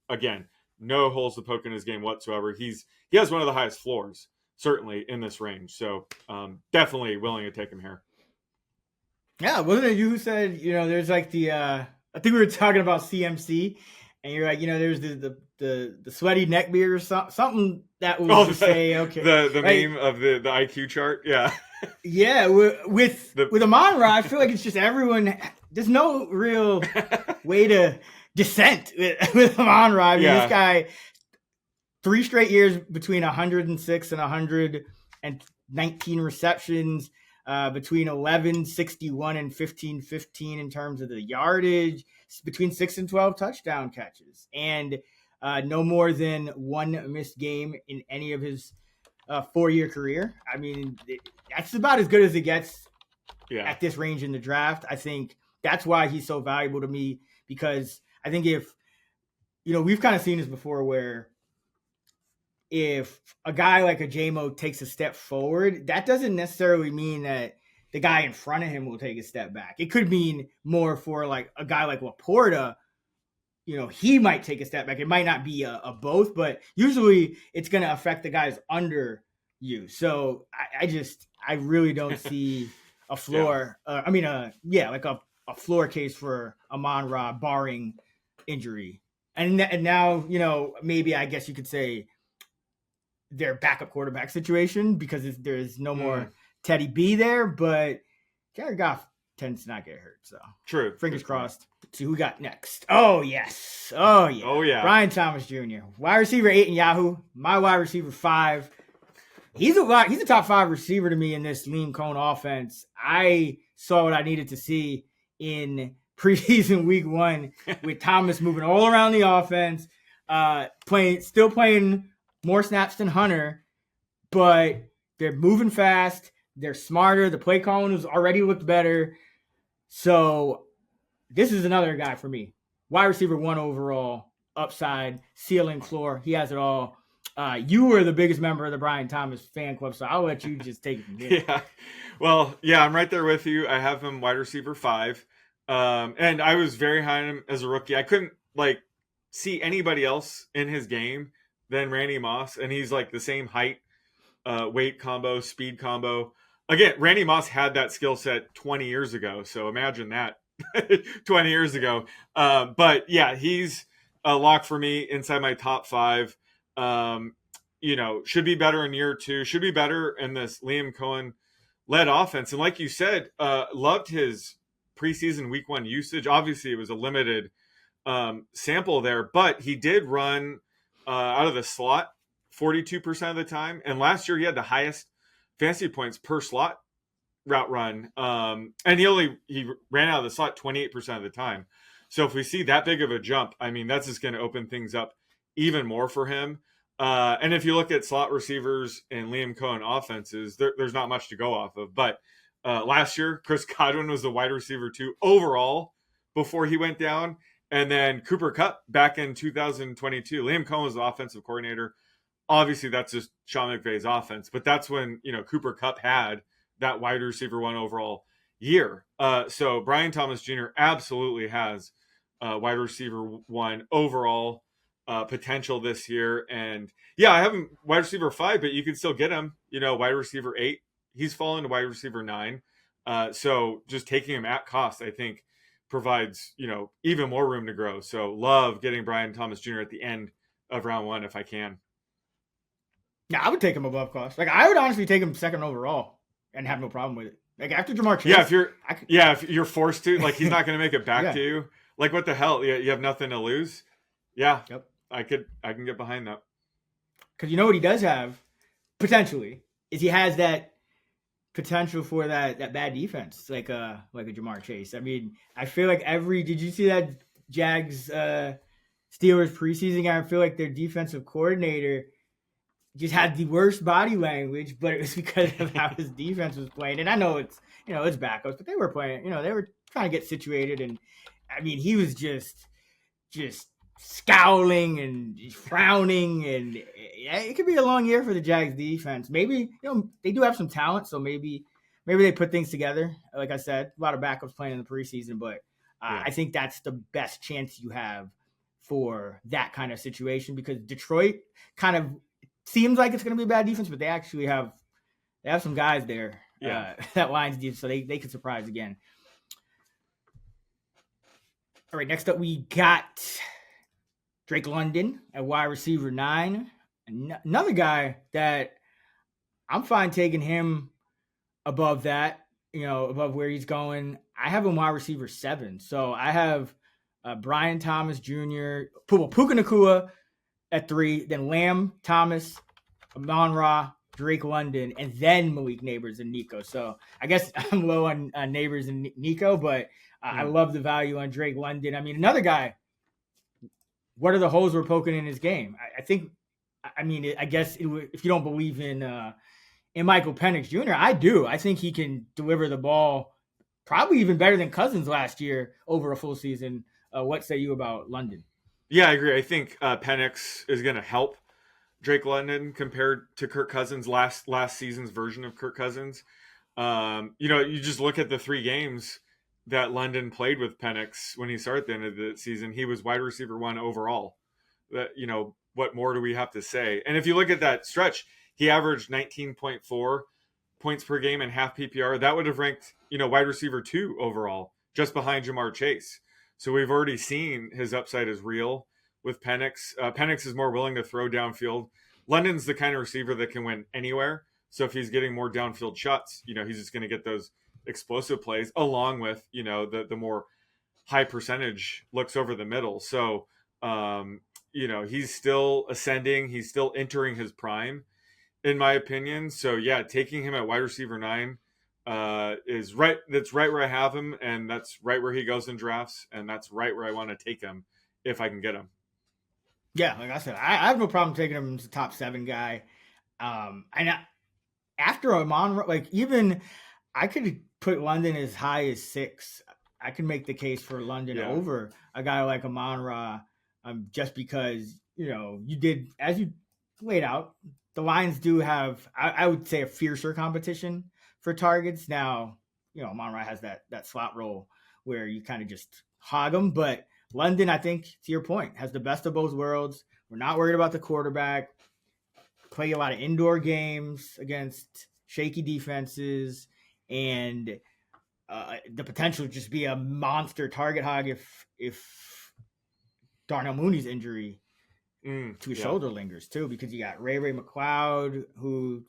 again, no holes to poke in his game whatsoever. He has one of the highest floors, certainly, in this range. So definitely willing to take him here. Yeah, wasn't it you who said, there's like I think we were talking about CMC, and you're like, there's the sweaty neck beard or something that would say, okay. The meme of the IQ chart, yeah. Yeah, with Amon-Ra, I feel like it's just everyone. There's no real way to dissent with Amon-Ra. I mean, This guy, 3 straight years between 106 and 119 receptions, between 1161 and 1515 in terms of the yardage, between 6 and 12 touchdown catches, and no more than 1 missed game in any of his 4-year career. I mean, that's about as good as it gets at this range in the draft. I think that's why he's so valuable to me, because I think if, we've kind of seen this before where if a guy like a J-Mo takes a step forward, that doesn't necessarily mean that the guy in front of him will take a step back. It could mean more for like a guy like Laporta, he might take a step back. It might not be a both, but usually it's going to affect the guys under you. So I really don't see a floor. Like a floor case for Amon-Ra barring injury. And now, maybe I guess you could say their backup quarterback situation, because there's no more Teddy B there, but Jared Goff tends to not get hurt. So true. Fingers crossed. See who we got next. Oh, yes. Oh, yeah. Oh, yeah. Brian Thomas Jr., wide receiver 8 in Yahoo. My wide receiver 5. He's a top 5 receiver to me in this Liam Cohen offense. I saw what I needed to see in preseason week 1 with Thomas moving all around the offense, still playing more snaps than Hunter, but they're moving fast. They're smarter. The play calling has already looked better. So this is another guy for me. Wide receiver 1 overall, upside, ceiling, floor. He has it all. You were the biggest member of the Brian Thomas fan club, so I'll let you just take it from here. Yeah. Well, yeah, I'm right there with you. I have him wide receiver 5. And I was very high on him as a rookie. I couldn't see anybody else in his game than Randy Moss, and he's like the same height, weight combo, speed combo. Again, Randy Moss had that skill set 20 years ago, so imagine that 20 years ago. But yeah, he's a lock for me inside my top 5. Should be better in year 2, should be better in this Liam Cohen led offense. And like you said, loved his preseason week 1 usage. Obviously it was a limited sample there, but he did run out of the slot 42% of the time. And last year he had the highest fantasy points per slot route run. And he ran out of the slot 28% of the time. So if we see that big of a jump, I mean, that's just going to open things up even more for him. And if you look at slot receivers in Liam Cohen offenses, there's not much to go off of. But last year, Chris Godwin was the wide receiver 2 overall before he went down. And then Cooper Kupp back in 2022. Liam Cohen was the offensive coordinator. Obviously, that's just Sean McVay's offense. But that's when, Cooper Kupp had that wide receiver 1 overall year. So Brian Thomas Jr. absolutely has wide receiver 1 overall potential this year. And yeah, I have him wide receiver 5, but you can still get him, wide receiver 8. He's fallen to wide receiver 9. So just taking him at cost, I think, provides, even more room to grow. So love getting Brian Thomas Jr. at the end of round 1 if I can. Yeah, I would take him above cost. I would honestly take him 2nd overall and have no problem with it. After Jamar Chase. Yeah, if you're forced to, he's not going to make it back to you. What the hell? You have nothing to lose. Yeah. Yep. I can get behind that. Because what he does have, potentially, is he has that potential for that bad defense, like a Jamar Chase. I mean, I feel like did you see that Jags Steelers preseason game? I feel like their defensive coordinator, just had the worst body language, but it was because of how his defense was playing. And I know it's backups, but they were playing, they were trying to get situated. And I mean, he was just scowling and frowning. And yeah, it could be a long year for the Jags defense. Maybe, they do have some talent. So maybe they put things together. Like I said, a lot of backups playing in the preseason, but I think that's the best chance you have for that kind of situation, because Detroit kind of seems like it's going to be a bad defense, but they actually have some guys there that lines deep, so they could surprise again. All right, next up we got Drake London at wide receiver 9. Another guy that I'm fine taking him above that, above where he's going. I have him wide receiver 7. So I have Brian Thomas Jr., Puka Nacua at 3, then Lamb, Thomas, Amon-Ra, Drake London, and then Malik Nabers and Nico. So I guess I'm low on Nabers and Nico, but I love the value on Drake London. I mean, another guy, what are the holes we're poking in his game? I guess if you don't believe in Michael Penix Jr., I do. I think he can deliver the ball probably even better than Cousins last year over a full season. What say you about London? Yeah, I agree. I think Penix is going to help Drake London compared to Kirk Cousins last season's version of Kirk Cousins. You just look at the 3 games that London played with Penix when he started at the end of the season. He was wide receiver 1 overall. That, what more do we have to say? And if you look at that stretch, he averaged 19.4 points per game in half PPR. That would have ranked, wide receiver 2 overall, just behind Jamar Chase. So we've already seen his upside is real with Penix. Penix is more willing to throw downfield. London's the kind of receiver that can win anywhere. So if he's getting more downfield shots, he's just going to get those explosive plays along with, the more high percentage looks over the middle. So, he's still ascending. He's still entering his prime, in my opinion. So yeah, taking him at wide receiver 9 is right. That's right where I have him, and that's right where he goes in drafts, and that's right where I want to take him if I can get him. Yeah, like I said, I have no problem taking him as a top 7 guy. And after Amon-Ra, even I could put London as high as 6. I can make the case for London over a guy like Amon-Ra, just because you did, as you laid out, the Lions do have, I would say, a fiercer competition for targets. Now, Amon-Ra has that slot role where you kind of just hog them. But London, I think, to your point, has the best of both worlds. We're not worried about the quarterback. Play a lot of indoor games against shaky defenses, and the potential to just be a monster target hog if Darnell Mooney's injury to his shoulder lingers too, because you got Ray McCloud, who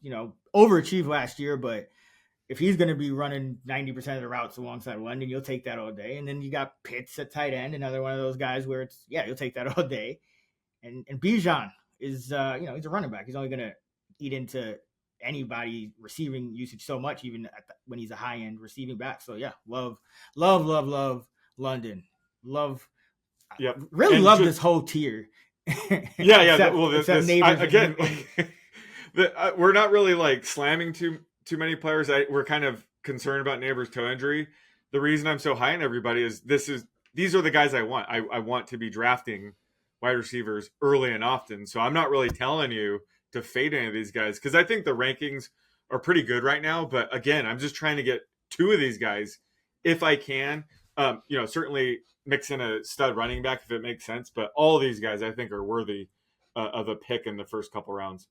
overachieved last year, but if he's going to be running 90% of the routes alongside London, you'll take that all day. And then you got Pitts at tight end, another one of those guys where you'll take that all day. And Bijan is he's a running back. He's only going to eat into anybody receiving usage so much, even when he's a high end receiving back. So yeah, love London. Really love this whole tier. Yeah. We're not really slamming too many players. We're kind of concerned about Nabers' toe injury. The reason I'm so high on everybody is these are the guys I want. I want to be drafting wide receivers early and often. So I'm not really telling you to fade any of these guys, because I think the rankings are pretty good right now. But again, I'm just trying to get 2 of these guys if I can. Certainly mix in a stud running back if it makes sense. But all of these guys I think are worthy of a pick in the first couple rounds.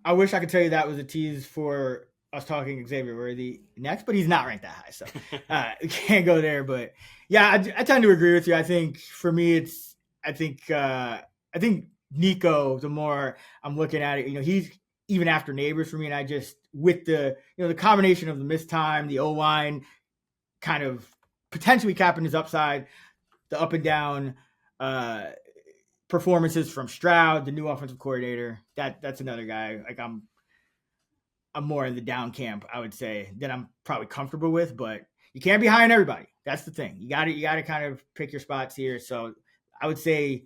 I wish I could tell you that was a tease for us talking Xavier Worthy next, but he's not ranked that high, so we can't go there. But yeah, I tend to agree with you. I think for me, I think Nico, the more I'm looking at it, he's even after Nabers for me, and I just, with the the combination of the missed time, the O-line kind of potentially capping his upside, the up and down performances from Stroud, the new offensive coordinator, that's another guy. I'm more in the down camp, I would say, that I'm probably comfortable with, but you can't be high on everybody. That's the thing. You got to kind of pick your spots here. So I would say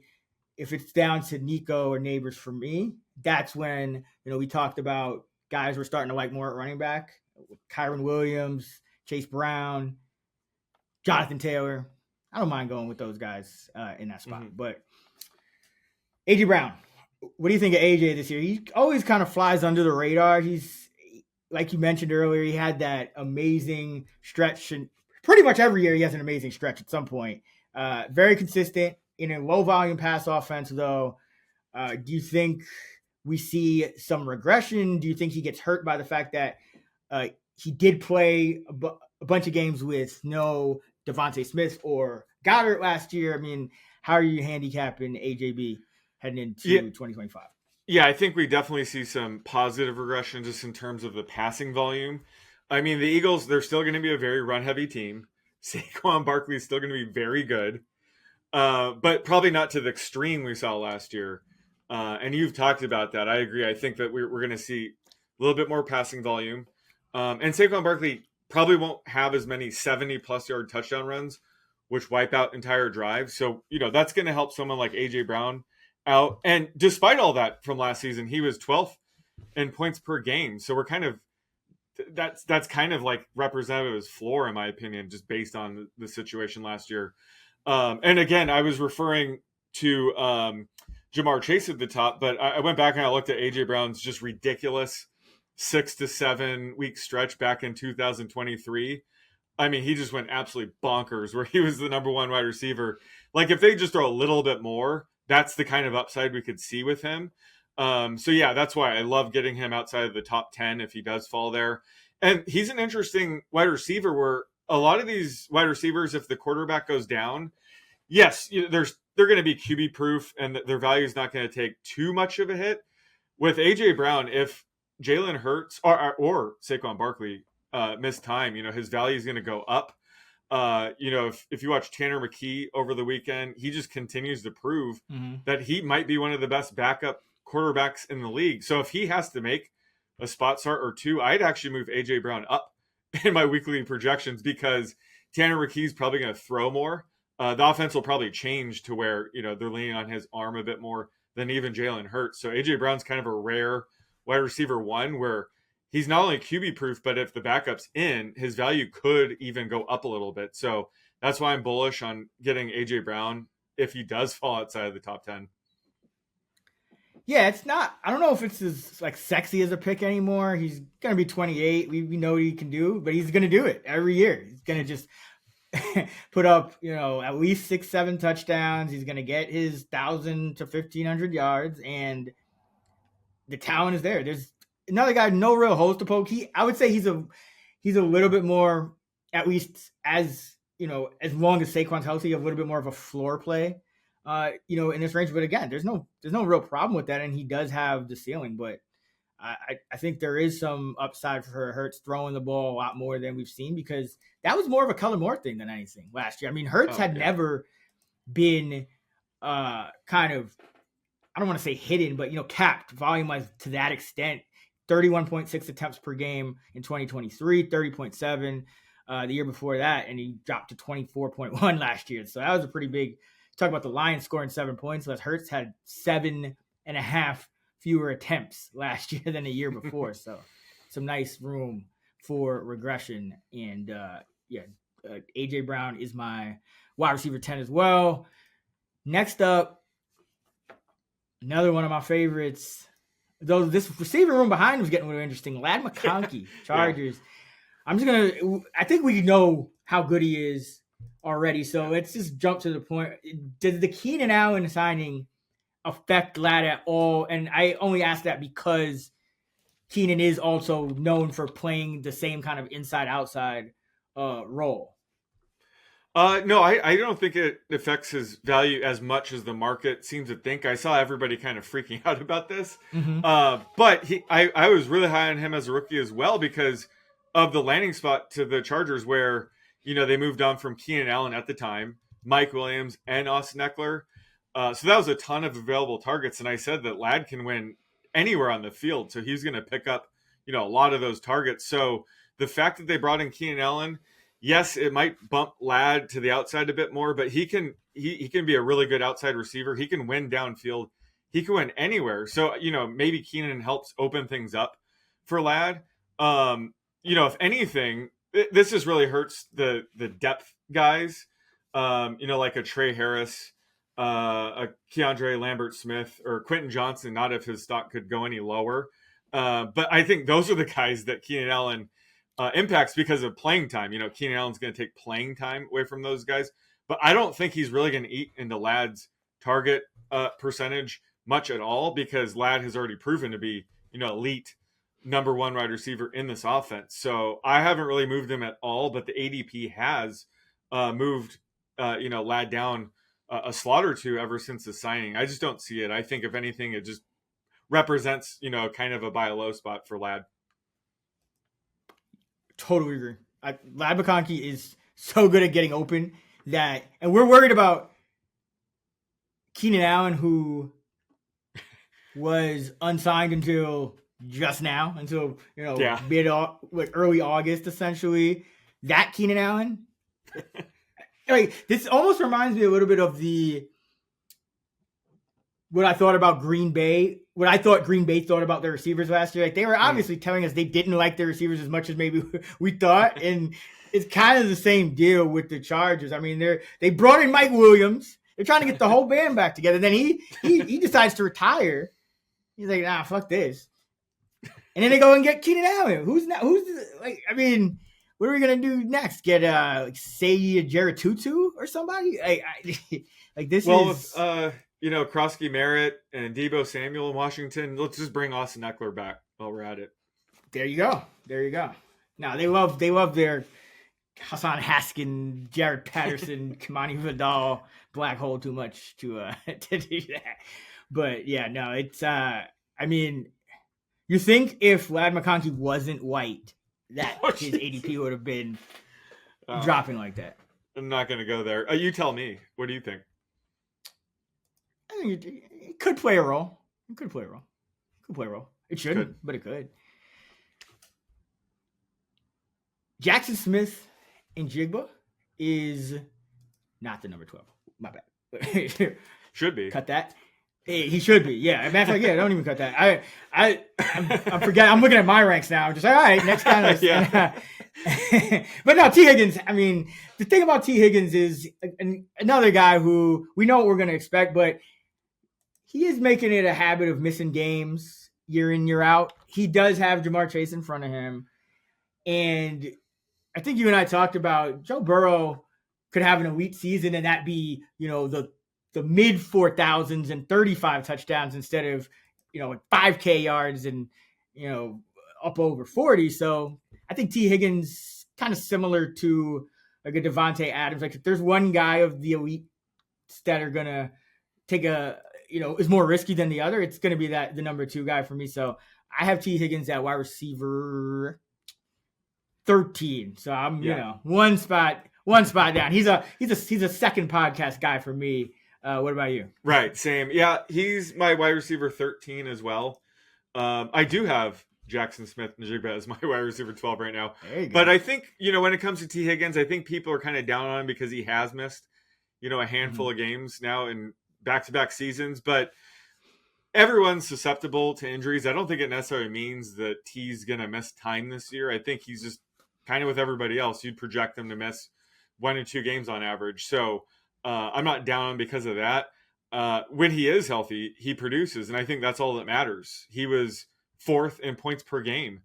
if it's down to Nico or Nabers for me, that's when, we talked about guys we're starting to like more at running back. Kyron Williams, Chase Brown, Jonathan Taylor. I don't mind going with those guys in that spot. But A.J. Brown, what do you think of A.J. this year? He always kind of flies under the radar. He's, like you mentioned earlier, he had that amazing stretch. And pretty much every year he has an amazing stretch at some point. Very consistent in a low-volume pass offense, though. Do you think we see some regression? Do you think he gets hurt by the fact that he did play a bunch of games with no Devontae Smith or Goddard last year? I mean, how are you handicapping AJB heading into 2025? Yeah, I think we definitely see some positive regression just in terms of the passing volume. I mean, the Eagles, they're still going to be a very run-heavy team. Saquon Barkley is still going to be very good, but probably not to the extreme we saw last year. And you've talked about that. I agree. I think that we're going to see a little bit more passing volume. And Saquon Barkley probably won't have as many 70-plus yard touchdown runs, which wipe out entire drives. So, that's going to help someone like A.J. Brown out. And despite all that from last season, he was 12th in points per game. So we're kind of that's kind of like representative of his floor, in my opinion, just based on the situation last year. And again, I was referring to Jamar Chase at the top, but I went back and I looked at A.J. Brown's just ridiculous 6 to 7 week stretch back in 2023. I mean, he just went absolutely bonkers where he was the number one wide receiver. Like, if they just throw a little bit more, that's the kind of upside we could see with him. So yeah, that's why I love getting him outside of the top 10 if he does fall there. And he's an interesting wide receiver where a lot of these wide receivers, if the quarterback goes down, yes, they're going to be QB proof and their value is not going to take too much of a hit. With A.J. Brown, if Jalen Hurts or Saquon Barkley miss time, his value is going to go up. If you watch Tanner McKee over the weekend, he just continues to prove that he might be one of the best backup quarterbacks in the league. So if he has to make a spot start or two, I'd actually move A.J. Brown up in my weekly projections because Tanner McKee's probably going to throw more. The offense will probably change to where, they're leaning on his arm a bit more than even Jalen Hurts. So A.J. Brown's kind of a rare wide receiver one where he's not only QB proof, but if the backup's in, his value could even go up a little bit. So that's why I'm bullish on getting A.J. Brown if he does fall outside of the top 10. Yeah, it's not. I don't know if it's as sexy as a pick anymore. He's gonna be 28. We know what he can do, but he's gonna do it every year. He's gonna just put up, at least 6-7 touchdowns. He's gonna get his 1,000 to 1,500 yards, and the talent is there. There's another guy, no real holes to poke. I would say he's a little bit more, at least as long as Saquon's healthy, a little bit more of a floor play. In this range, but again, there's no real problem with that, and he does have the ceiling. But I think there is some upside for Hurts throwing the ball a lot more than we've seen because that was more of a Kellen Moore thing than anything last year. I mean, Hurts had never been kind of, I don't want to say hidden, but capped volume-wise to that extent. 31.6 attempts per game in 2023, 30.7 the year before that, and he dropped to 24.1 last year. So that was a pretty big. Talk about the Lions scoring 7 points. Hurts had 7.5 fewer attempts last year than the year before. So some nice room for regression. And A.J. Brown is my wide receiver 10 as well. Next up, another one of my favorites. Though this receiver room behind him is getting really interesting. Ladd McConkey, Chargers. Yeah. I think we know how good he is already, so let's just jump to the point. Did the Keenan Allen signing affect Ladd at all? And I only ask that because Keenan is also known for playing the same kind of inside-outside role. No, I don't think it affects his value as much as the market seems to think. I saw everybody kind of freaking out about this. But I was really high on him as a rookie as well because of the landing spot to the Chargers where they moved on from Keenan Allen at the time, Mike Williams, and Austin Eckler. So that was a ton of available targets. And I said that Ladd can win anywhere on the field. So he's going to pick up, a lot of those targets. So the fact that they brought in Keenan Allen yes, it might bump Ladd to the outside a bit more, but he can be a really good outside receiver. He can win downfield. He can win anywhere. So, maybe Keenan helps open things up for Ladd. If anything, this just really hurts the depth guys. Like a Trey Harris, a Keandre Lambert-Smith, or Quentin Johnson, not if his stock could go any lower. But I think those are the guys that Keenan Allen impacts because of playing time. Keenan Allen's going to take playing time away from those guys. But I don't think he's really going to eat into Ladd's target percentage much at all, because Ladd has already proven to be, elite number one wide receiver in this offense. So I haven't really moved him at all, but the ADP has moved, Ladd down a slot or two ever since the signing. I just don't see it. I think if anything, it just represents, kind of a buy low spot for Ladd. Totally agree. Ladd McConkey is so good at getting open and we're worried about Keenan Allen, who was unsigned until just now, until early August, essentially. That Keenan Allen, this almost reminds me a little bit of what I thought about Green Bay. What I thought Green Bay thought about their receivers last year. They were obviously telling us they didn't like their receivers as much as maybe we thought, and it's kind of the same deal with the Chargers. I mean, they brought in Mike Williams. They're trying to get the whole band back together. Then he decides to retire. He's like, nah, fuck this. And then they go and get Keenan Allen. What are we gonna do next? Get say Jared Tutu or somebody? This is. Krosky Merritt and Deebo Samuel in Washington. Let's just bring Austin Eckler back while we're at it. There you go. Now they love their Hassan Haskin, Jared Patterson, Kamani Vidal black hole too much to do that. But yeah, no, it's you think if Ladd McConkey wasn't white, that his ADP would have been dropping like that. I'm not going to go there. You tell me. What do you think? I think it could play a role. It shouldn't, but it could. Jackson Smith in Jigba is not the number 12. My bad. Should be. Cut that. Hey, he should be. Yeah. Matter of fact, don't even cut that. I'm forgetting. I'm looking at my ranks now. I'm just like, all right, next time. Yeah. But no, T. Higgins, the thing about T. Higgins is another guy who we know what we're going to expect, but he is making it a habit of missing games year in, year out. He does have Jamar Chase in front of him. And I think you and I talked about Joe Burrow could have an elite season and that be, the mid 4,000s and 35 touchdowns instead of, 5K yards and, up over 40. So I think T. Higgins kind of similar to like a Devontae Adams. Like if there's one guy of the elite that are going to take is more risky than the other, it's going to be the number 2 guy for me. So I have T. Higgins at wide receiver 13. So I'm, one spot down. He's a second podcast guy for me. What about you? Right. Same. Yeah. He's my wide receiver 13 as well. I do have Jackson Smith and Jigba as my wide receiver 12 right now. But I think, when it comes to T. Higgins, I think people are kind of down on him because he has missed, a handful of games now in back-to-back seasons, but everyone's susceptible to injuries. I don't think it necessarily means that T's going to miss time this year. I think he's just kind of with everybody else. You'd project them to miss 1 or 2 games on average. So I'm not down because of that. When he is healthy, he produces, and I think that's all that matters. He was 4th in points per game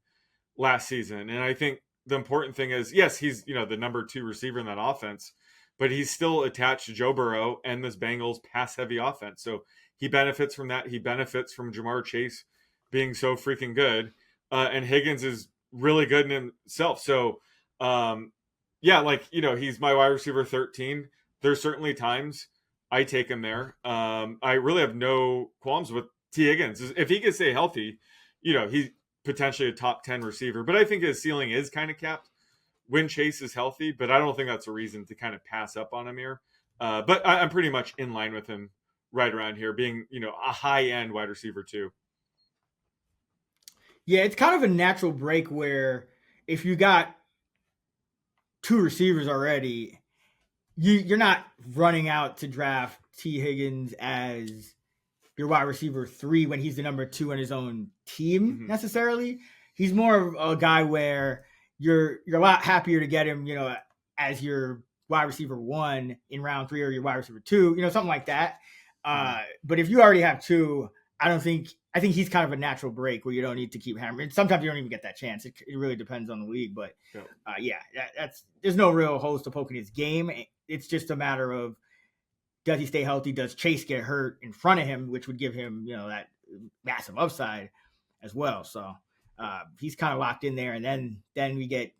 last season, and I think the important thing is, yes, he's the number 2 receiver in that offense, but he's still attached to Joe Burrow and this Bengals pass-heavy offense. So he benefits from that. He benefits from Jamar Chase being so freaking good. And Higgins is really good in himself. So, he's my wide receiver 13. There's certainly times I take him there. I really have no qualms with T. Higgins. If he can stay healthy, he's potentially a top 10 receiver. But I think his ceiling is kind of capped when Chase is healthy, but I don't think that's a reason to kind of pass up on him here. But I'm pretty much in line with him right around here, being, a high-end wide receiver too. Yeah, it's kind of a natural break where if you got 2 receivers already, you're not running out to draft T. Higgins as your wide receiver 3 when he's the number 2 on his own team necessarily. He's more of a guy where you're a lot happier to get him, as your wide receiver 1 in round 3 or your wide receiver 2, something like that. But if you already have 2, I think he's kind of a natural break where you don't need to keep hammering. Sometimes you don't even get that chance. It really depends on the league. But there's no real holes to poke in his game. It's just a matter of, does he stay healthy? Does Chase get hurt in front of him, which would give him, that massive upside as well. So he's kind of locked in there. And then we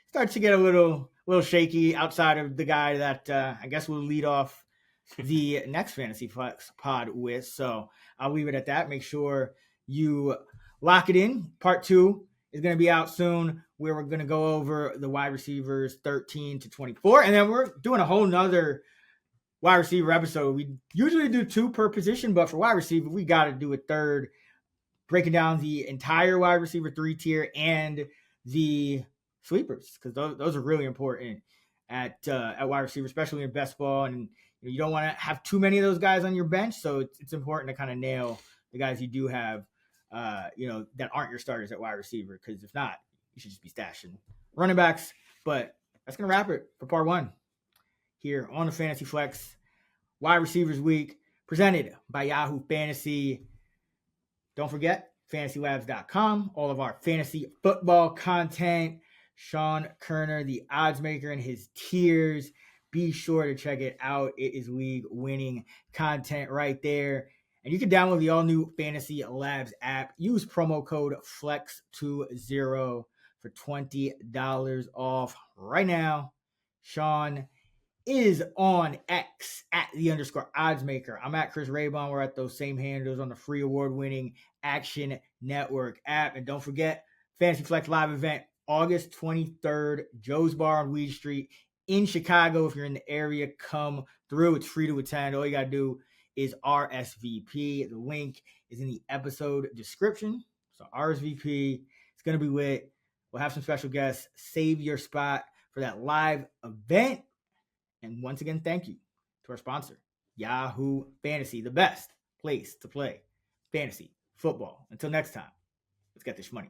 starts to get a little shaky outside of the guy that I guess we'll lead off the next Fantasy Flex pod with. So I'll leave it at that. Make sure you lock it in. Part 2 is going to be out soon, where we're going to go over the wide receivers 13 to 24. And then we're doing a whole nother wide receiver episode. We usually do 2 per position, but for wide receiver, we got to do a third, breaking down the entire wide receiver 3 tier and the sleepers, because those are really important at wide receiver, especially in best ball. And you don't want to have too many of those guys on your bench, so it's important to kind of nail the guys you do have, that aren't your starters at wide receiver, because if not, you should just be stashing running backs. But that's going to wrap it for part 1 here on the Fantasy Flex Wide Receivers Week, presented by Yahoo Fantasy. Don't forget, fantasylabs.com, all of our fantasy football content. Sean Koerner, the odds maker, and his tiers. Be sure to check it out. It is league-winning content right there. And you can download the all-new Fantasy Labs app. Use promo code FLEX20 for $20 off right now. Sean is on X at @the_oddsmaker. I'm at Chris Raybon. We're at those same handles on the free award-winning Action Network app. And don't forget, Fantasy Flex Live event, August 23rd, Joe's Bar on Weed Street in Chicago. If you're in the area, come through. It's free to attend. All you got to do is RSVP. The link is in the episode description. So RSVP. It's going to be lit. We'll have some special guests. Save your spot for that live event. And once again, thank you to our sponsor, Yahoo Fantasy, the best place to play fantasy football. Until next time, let's get this money.